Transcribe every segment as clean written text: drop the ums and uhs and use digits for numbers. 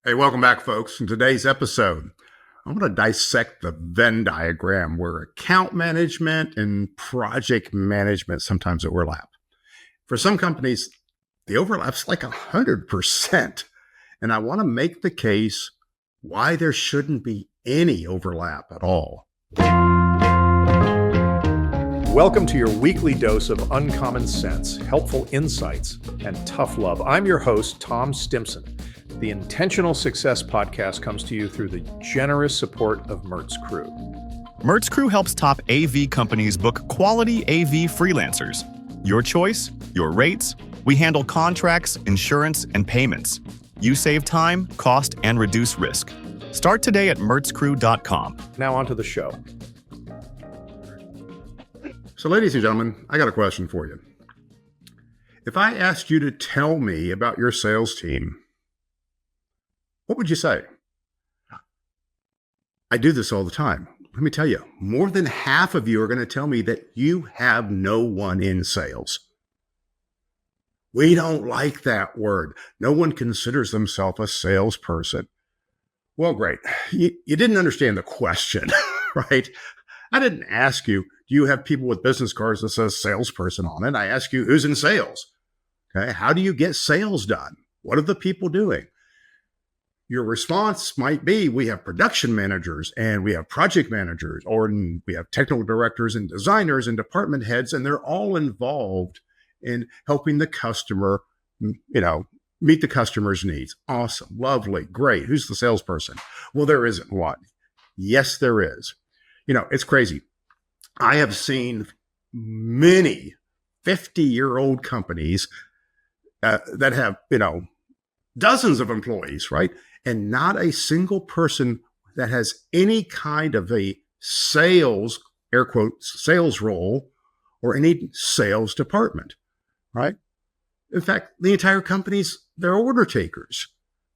Hey, welcome back, folks. In today's episode, I'm going to dissect the Venn diagram where account management and project management sometimes overlap. For some companies, the overlap's like 100%. And I want to make the case why there shouldn't be any overlap at all. Welcome to your weekly dose of uncommon sense, helpful insights, and tough love. I'm your host, Tom Stimson. The Intentional Success Podcast comes to you through the generous support of Mertz Crew. Mertz Crew helps top AV companies book quality AV freelancers. Your choice, your rates. We handle contracts, insurance, and payments. You save time, cost, and reduce risk. Start today at mertzcrew.com. Now on to the show. So, ladies and gentlemen, I got a question for you. If I asked you to tell me about your sales team, what would you say? I do this all the time. Let me tell you, more than half of you are going to tell me that you have no one in sales. We don't like that word. No one considers themselves a salesperson. Well, great. You didn't understand the question, right? I didn't ask you, do you have people with business cards that says salesperson on it? I asked you, who's in sales? Okay. How do you get sales done? What are the people doing? Your response might be, we have production managers and we have project managers, or we have technical directors and designers and department heads, and they're all involved in helping the customer, meet the customer's needs. Awesome. Lovely. Great. Who's the salesperson? Well, there isn't one. Yes, there is. It's crazy. I have seen many 50-year-old companies that have, dozens of employees, right? And not a single person that has any kind of a sales, air quotes, sales role or any sales department, right? In fact, the entire company's, they're order takers,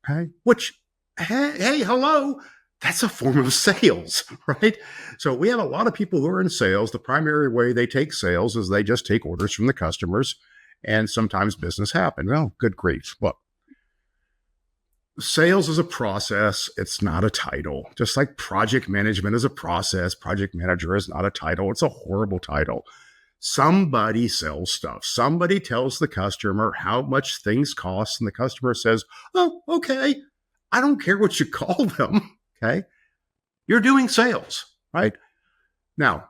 okay? Which, hey, hello, that's a form of sales, right? So we have a lot of people who are in sales. The primary way they take sales is they just take orders from the customers, and sometimes business happens. Oh, good grief. Look, sales is a process. It's not a title. Just like project management is a process, project manager is not a title. It's a horrible title. Somebody sells stuff. Somebody tells the customer how much things cost, and the customer says, oh, okay, I don't care what you call them, okay? You're doing sales, right? Now,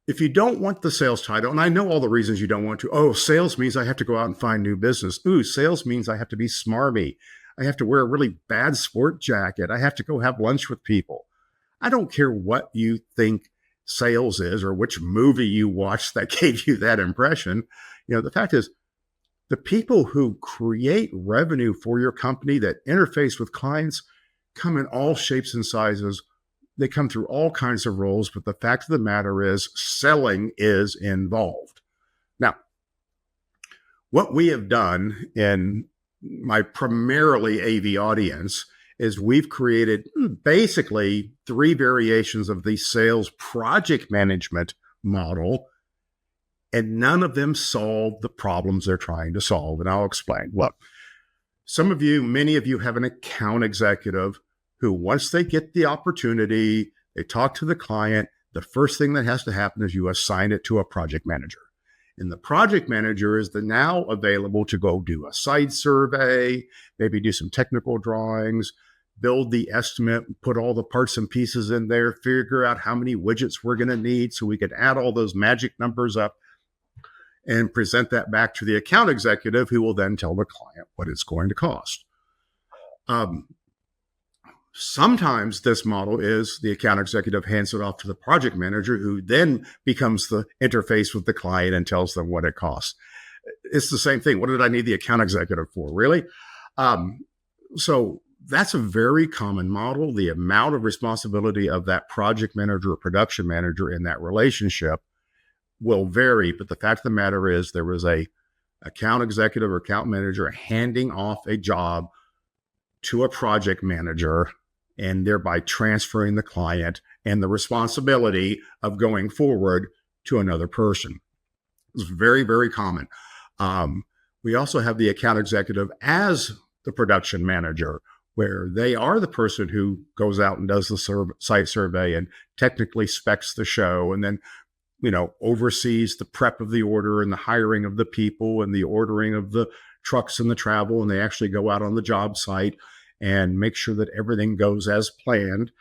if you don't want the sales title, and I know all the reasons you don't want to, oh, sales means I have to go out and find new business. Ooh, sales means I have to be smarmy. I have to wear a really bad sport jacket. I have to go have lunch with people. I don't care what you think sales is or which movie you watched that gave you that impression. The fact is, the people who create revenue for your company that interface with clients come in all shapes and sizes. They come through all kinds of roles, but the fact of the matter is selling is involved. Now, what we have done in my primarily AV audience is we've created basically 3 variations of the sales project management model, and none of them solve the problems they're trying to solve. And I'll explain. Look, many of you have an account executive who, once they get the opportunity, they talk to the client, the first thing that has to happen is you assign it to a project manager. And the project manager is now available to go do a site survey, maybe do some technical drawings, build the estimate, put all the parts and pieces in there, figure out how many widgets we're going to need so we can add all those magic numbers up and present that back to the account executive, who will then tell the client what it's going to cost. Sometimes this model is the account executive hands it off to the project manager, who then becomes the interface with the client and tells them what it costs. It's the same thing. What did I need the account executive for, really? So that's a very common model. The amount of responsibility of that project manager or production manager in that relationship will vary. But the fact of the matter is, there was a account executive or account manager handing off a job to a project manager, and thereby transferring the client and the responsibility of going forward to another person. It's very, very common. We also have the account executive as the production manager where they are the person who goes out and does the site survey and technically specs the show, and then oversees the prep of the order and the hiring of the people and the ordering of the trucks and the travel, and they actually go out on the job site and make sure that everything goes as planned.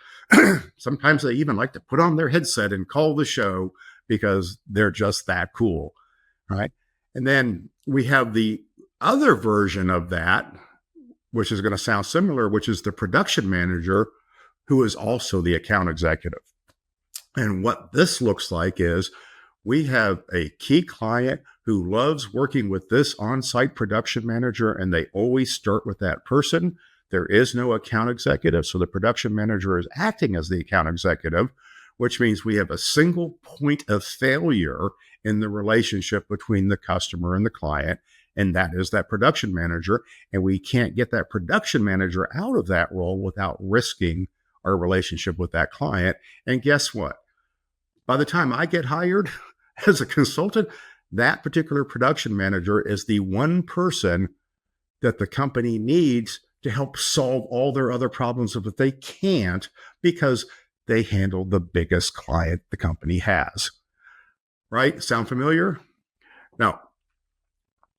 Sometimes they even like to put on their headset and call the show because they're just that cool, right? And then we have the other version of that, which is going to sound similar, which is the production manager, who is also the account executive. And what this looks like is we have a key client who loves working with this on-site production manager, and they always start with that person. There is no account executive, so the production manager is acting as the account executive, which means we have a single point of failure in the relationship between the customer and the client, and that is that production manager. And we can't get that production manager out of that role without risking our relationship with that client. And guess what? By the time I get hired as a consultant, that particular production manager is the one person that the company needs to help solve all their other problems that they can't, because they handle the biggest client the company has. Right? Sound familiar? Now,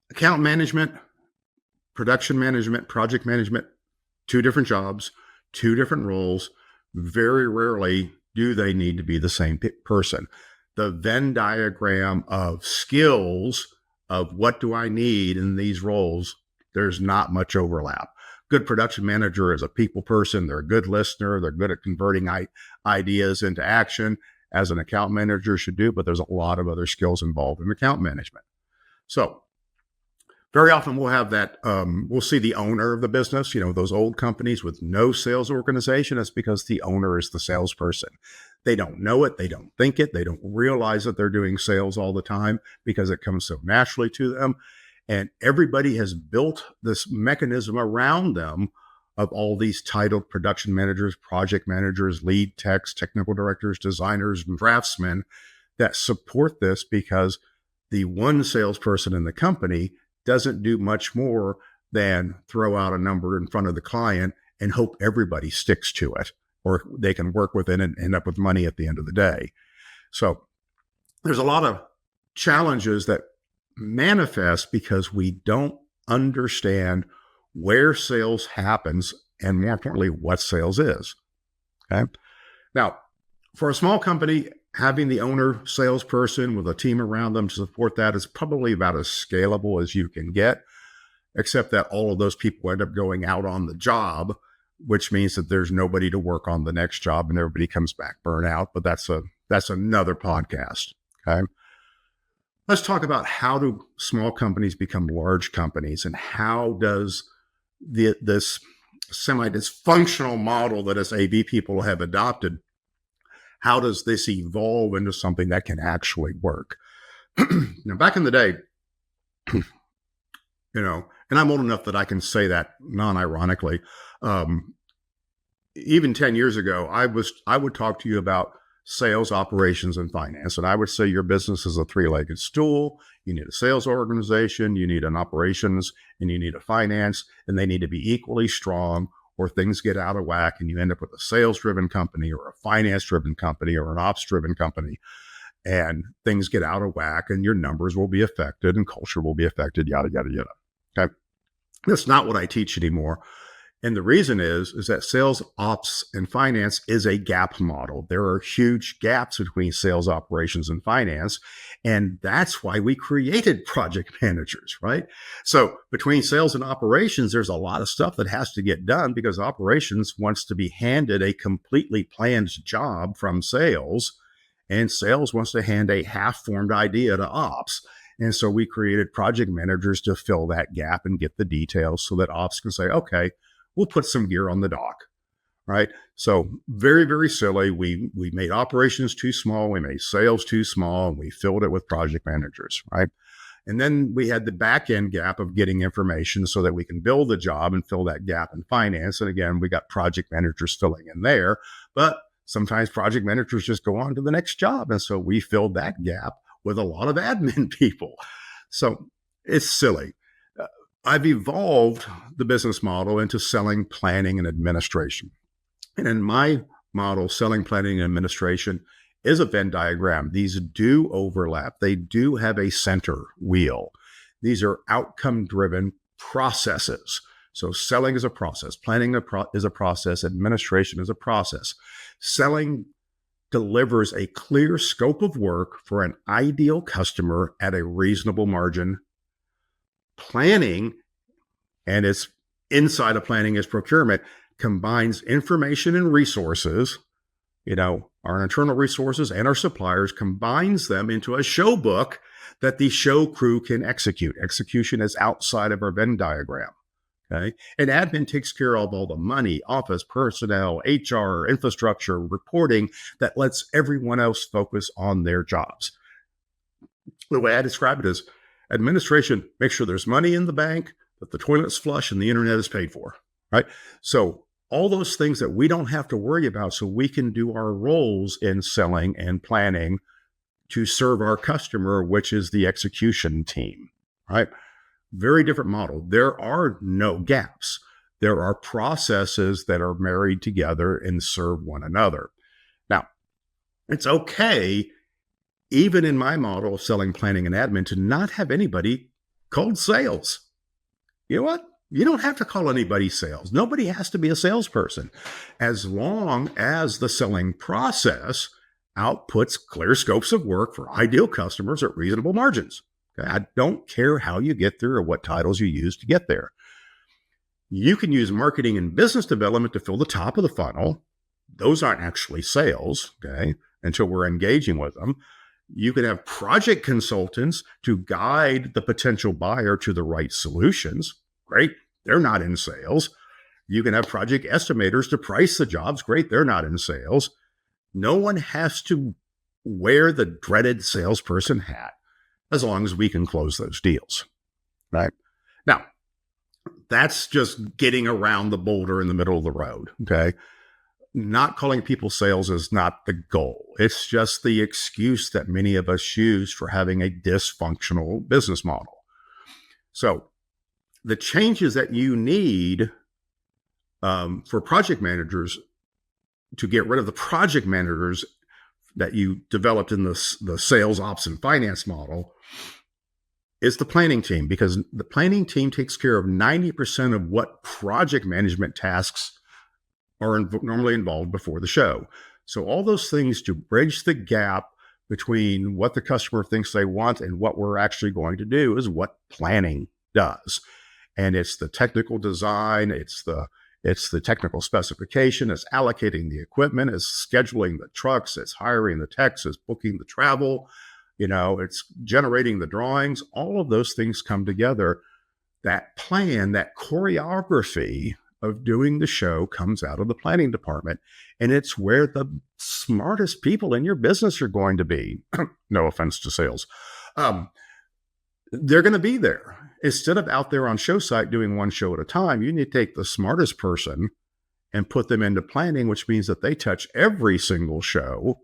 account management, production management, project management, two different jobs, two different roles. Very rarely do they need to be the same person. The Venn diagram of skills of what do I need in these roles, there's not much overlap. Good production manager is a people person. They're a good listener. They're good at converting ideas into action, as an account manager should do, but there's a lot of other skills involved in account management. So very often we'll have that, we'll see the owner of the business, those old companies with no sales organization. That's because the owner is the salesperson. They don't know it. They don't think it. They don't realize that they're doing sales all the time because it comes so naturally to them. And everybody has built this mechanism around them of all these titled production managers, project managers, lead techs, technical directors, designers, and draftsmen that support this, because the one salesperson in the company doesn't do much more than throw out a number in front of the client and hope everybody sticks to it, or they can work with it and end up with money at the end of the day. So there's a lot of challenges that manifest because we don't understand where sales happens, and more importantly, what sales is. Okay. Now, for a small company, having the owner salesperson with a team around them to support that is probably about as scalable as you can get, except that all of those people end up going out on the job, which means that there's nobody to work on the next job and everybody comes back burnt out. But that's another podcast. Okay. Let's talk about how do small companies become large companies, and how does this semi-dysfunctional model that us AV people have adopted, how does this evolve into something that can actually work? Now, back in the day, and I'm old enough that I can say that non-ironically, even 10 years ago, I would talk to you about sales, operations, and finance. And I would say your business is a three-legged stool. You need a sales organization, you need an operations, and you need a finance, and they need to be equally strong, or things get out of whack and you end up with a sales-driven company or a finance-driven company or an ops-driven company, and things get out of whack and your numbers will be affected and culture will be affected, yada, yada, yada. Okay. That's not what I teach anymore. And the reason is that sales, ops, and finance is a gap model. There are huge gaps between sales, operations, and finance. And that's why we created project managers, right? So between sales and operations, there's a lot of stuff that has to get done because operations wants to be handed a completely planned job from sales, and sales wants to hand a half-formed idea to ops. And so we created project managers to fill that gap and get the details so that ops can say, okay, we'll put some gear on the dock, right? So very, very silly. We made operations too small. We made sales too small, and we filled it with project managers, right? And then we had the back end gap of getting information so that we can build the job and fill that gap in finance. And again, we got project managers filling in there, but sometimes project managers just go on to the next job. And so we filled that gap with a lot of admin people. So it's silly. I've evolved the business model into selling, planning, and administration. And in my model, selling, planning, and administration is a Venn diagram. These do overlap. They do have a center wheel. These are outcome-driven processes. So selling is a process, planning is a process, administration is a process. Selling delivers a clear scope of work for an ideal customer at a reasonable margin. Planning, and it's inside of planning is procurement, combines information and resources, our internal resources and our suppliers, combines them into a show book that the show crew can execute. Execution is outside of our Venn diagram. Okay. And admin takes care of all the money, office, personnel, HR, infrastructure, reporting that lets everyone else focus on their jobs. The way I describe it is administration makes sure there's money in the bank, that the toilet's flush, and the internet is paid for, right? So all those things that we don't have to worry about so we can do our roles in selling and planning to serve our customer, which is the execution team, right? Very different model. There are no gaps. There are processes that are married together and serve one another. Now, it's okay, even in my model of selling, planning, and admin, to not have anybody called sales. You know what? You don't have to call anybody sales. Nobody has to be a salesperson, as long as the selling process outputs clear scopes of work for ideal customers at reasonable margins. Okay? I don't care how you get there or what titles you use to get there. You can use marketing and business development to fill the top of the funnel. Those aren't actually sales, okay, until we're engaging with them. You can have project consultants to guide the potential buyer to the right solutions. Great. They're not in sales. You can have project estimators to price the jobs. Great. They're not in sales. No one has to wear the dreaded salesperson hat as long as we can close those deals, right? Now, that's just getting around the boulder in the middle of the road, okay? Not calling people sales is not the goal. It's just the excuse that many of us use for having a dysfunctional business model. So the changes that you need for project managers to get rid of the project managers that you developed in the sales, ops, and finance model is the planning team, because the planning team takes care of 90% of what project management tasks are normally involved before the show. So all those things to bridge the gap between what the customer thinks they want and what we're actually going to do is what planning does. And it's the technical design, it's the technical specification, it's allocating the equipment, it's scheduling the trucks, it's hiring the techs, it's booking the travel, it's generating the drawings. All of those things come together. That plan, that choreography of doing the show comes out of the planning department. And it's where the smartest people in your business are going to be. No offense to sales. They're going to be there. Instead of out there on show site doing one show at a time, you need to take the smartest person and put them into planning, which means that they touch every single show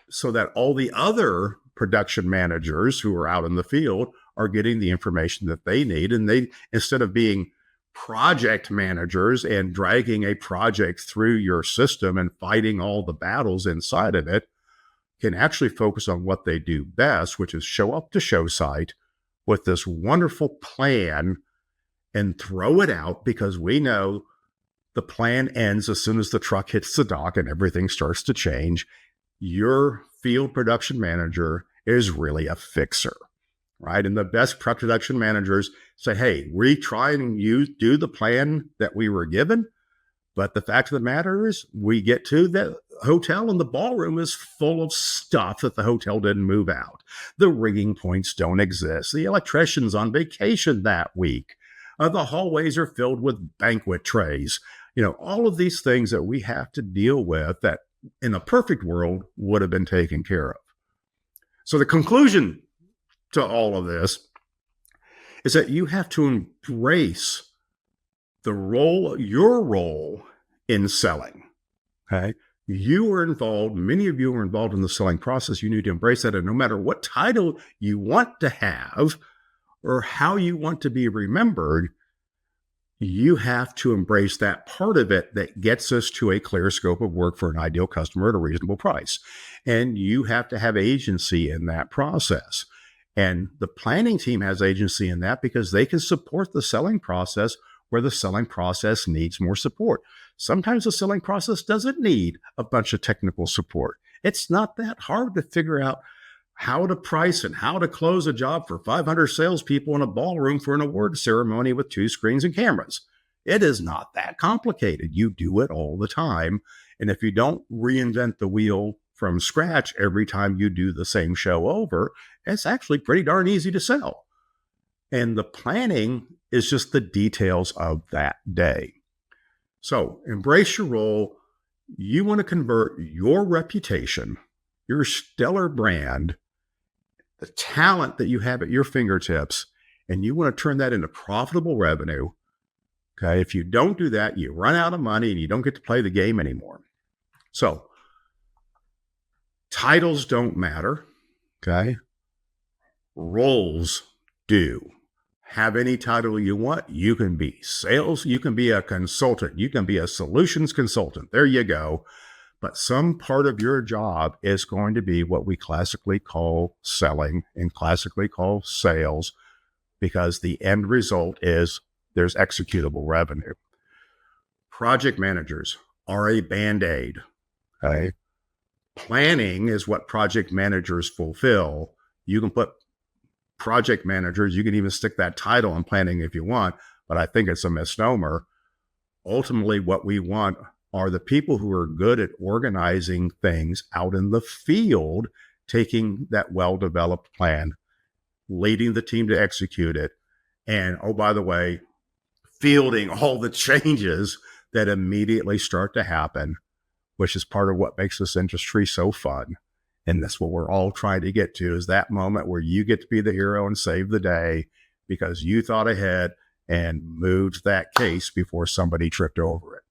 so that all the other production managers who are out in the field are getting the information that they need. And they, instead of being project managers and dragging a project through your system and fighting all the battles inside of it, can actually focus on what they do best, which is show up to show site with this wonderful plan and throw it out, because we know the plan ends as soon as the truck hits the dock and everything starts to change. Your field production manager is really a fixer, right? And the best production managers say, hey, we try and do the plan that we were given, but the fact of the matter is we get to the hotel and the ballroom is full of stuff that the hotel didn't move out. The rigging points don't exist. The electrician's on vacation that week. The hallways are filled with banquet trays. All of these things that we have to deal with that in a perfect world would have been taken care of. So the conclusion to all of this is that you have to embrace your role in selling. Okay. You are involved, many of you are involved in the selling process. You need to embrace that. And no matter what title you want to have, or how you want to be remembered, you have to embrace that part of it that gets us to a clear scope of work for an ideal customer at a reasonable price. And you have to have agency in that process. And the planning team has agency in that because they can support the selling process where the selling process needs more support. Sometimes the selling process doesn't need a bunch of technical support. It's not that hard to figure out how to price and how to close a job for 500 salespeople in a ballroom for an award ceremony with 2 screens and cameras. It is not that complicated. You do it all the time. And if you don't reinvent the wheel from scratch every time you do the same show over, it's actually pretty darn easy to sell. And the planning is just the details of that day. So embrace your role. You want to convert your reputation, your stellar brand, the talent that you have at your fingertips, and you want to turn that into profitable revenue. Okay. If you don't do that, you run out of money and you don't get to play the game anymore. So titles don't matter. Okay. Roles do. Have any title you want. You can be sales. You can be a consultant. You can be a solutions consultant. There you go. But some part of your job is going to be what we classically call selling and classically call sales, because the end result is there's executable revenue. Project managers are a Band-Aid. Okay? Planning is what project managers fulfill. You can put project managers, you can even stick that title on planning if you want, but I think it's a misnomer. Ultimately, what we want are the people who are good at organizing things out in the field, taking that well-developed plan, leading the team to execute it, and, oh, by the way, fielding all the changes that immediately start to happen, which is part of what makes this industry so fun. And that's what we're all trying to get to, is that moment where you get to be the hero and save the day because you thought ahead and moved that case before somebody tripped over it.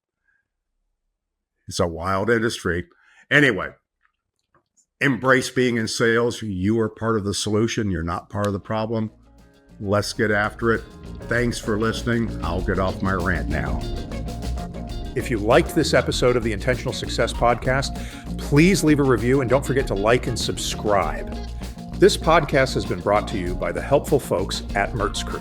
It's a wild industry. Anyway, embrace being in sales. You are part of the solution. You're not part of the problem. Let's get after it. Thanks for listening. I'll get off my rant now. If you liked this episode of the Intentional Success Podcast, please leave a review and don't forget to like and subscribe. This podcast has been brought to you by the helpful folks at Mertz Crew.